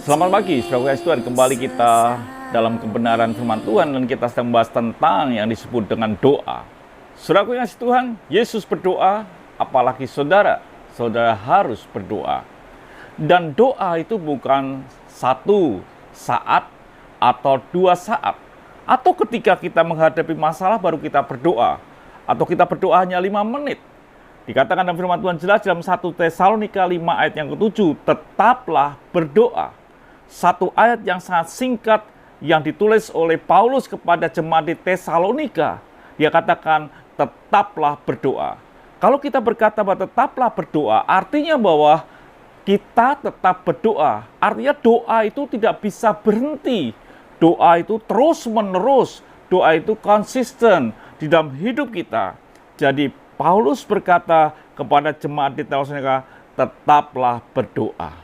Selamat pagi, saudara Tuhan. Kembali kita dalam kebenaran firman Tuhan dan kita sedang membahas tentang yang disebut dengan doa. Saudara yang kasih Tuhan, Yesus berdoa, apalagi saudara harus berdoa. Dan doa itu bukan satu saat atau 2 saat. Atau ketika kita menghadapi masalah baru kita berdoa. Atau kita berdoa hanya 5 menit. Dikatakan dalam firman Tuhan jelas dalam 1 Tesalonika 5 ayat yang ke-7, tetaplah berdoa. Satu ayat yang sangat singkat yang ditulis oleh Paulus kepada jemaat di Tesalonika. Dia katakan, tetaplah berdoa. Kalau kita berkata bahwa tetaplah berdoa, artinya bahwa kita tetap berdoa. Artinya doa itu tidak bisa berhenti. Doa itu terus-menerus. Doa itu konsisten di dalam hidup kita. Jadi Paulus berkata kepada jemaat di Tesalonika, tetaplah berdoa.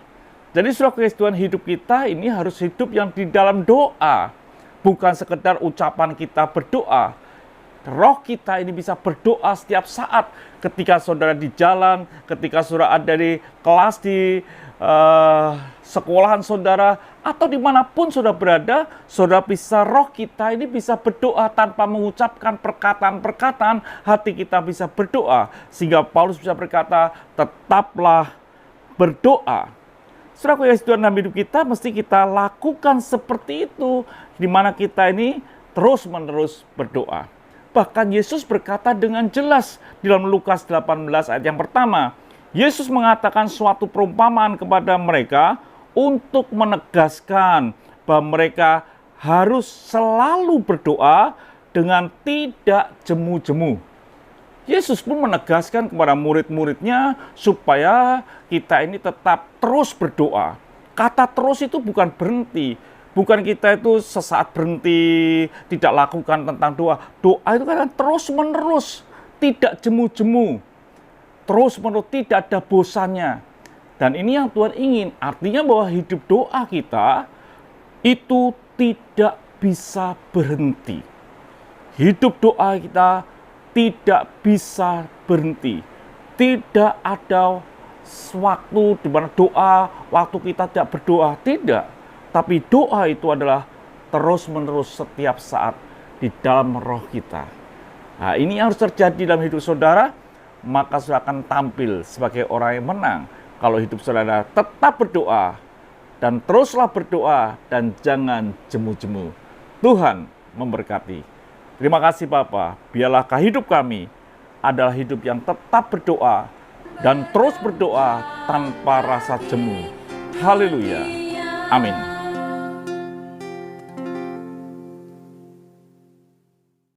Jadi saudara Tuhan, hidup kita ini harus hidup yang di dalam doa. Bukan sekedar ucapan kita berdoa. Roh kita ini bisa berdoa setiap saat. Ketika saudara di jalan, ketika saudara ada di kelas, di sekolahan saudara, atau dimanapun saudara berada, saudara bisa, roh kita ini bisa berdoa tanpa mengucapkan perkataan-perkataan, hati kita bisa berdoa. Sehingga Paulus bisa berkata, tetaplah berdoa. Saudara yang Tuhan, dalam hidup kita mesti kita lakukan seperti itu, di mana kita ini terus-menerus berdoa. Bahkan Yesus berkata dengan jelas di dalam Lukas 18 ayat yang pertama. Yesus mengatakan suatu perumpamaan kepada mereka untuk menegaskan bahwa mereka harus selalu berdoa dengan tidak jemu-jemu. Yesus pun menegaskan kepada murid-muridnya supaya kita ini tetap terus berdoa. Kata terus itu bukan berhenti. Bukan kita itu sesaat berhenti, tidak lakukan tentang doa. Doa itu kan terus-menerus, tidak jemu-jemu. Terus-menerus, tidak ada bosannya. Dan ini yang Tuhan ingin. Artinya bahwa hidup doa kita itu tidak bisa berhenti. Hidup doa kita tidak bisa berhenti. Tidak ada waktu di mana doa, waktu kita tidak berdoa. Tidak. Tapi doa itu adalah terus-menerus setiap saat di dalam roh kita. Nah, ini yang harus terjadi dalam hidup saudara, maka saudara akan tampil sebagai orang yang menang. Kalau hidup saudara tetap berdoa, dan teruslah berdoa, dan jangan jemu-jemu. Tuhan memberkati. Terima kasih Bapa, biarlah hidup kami adalah hidup yang tetap berdoa, dan terus berdoa tanpa rasa jemu. Haleluya. Amin.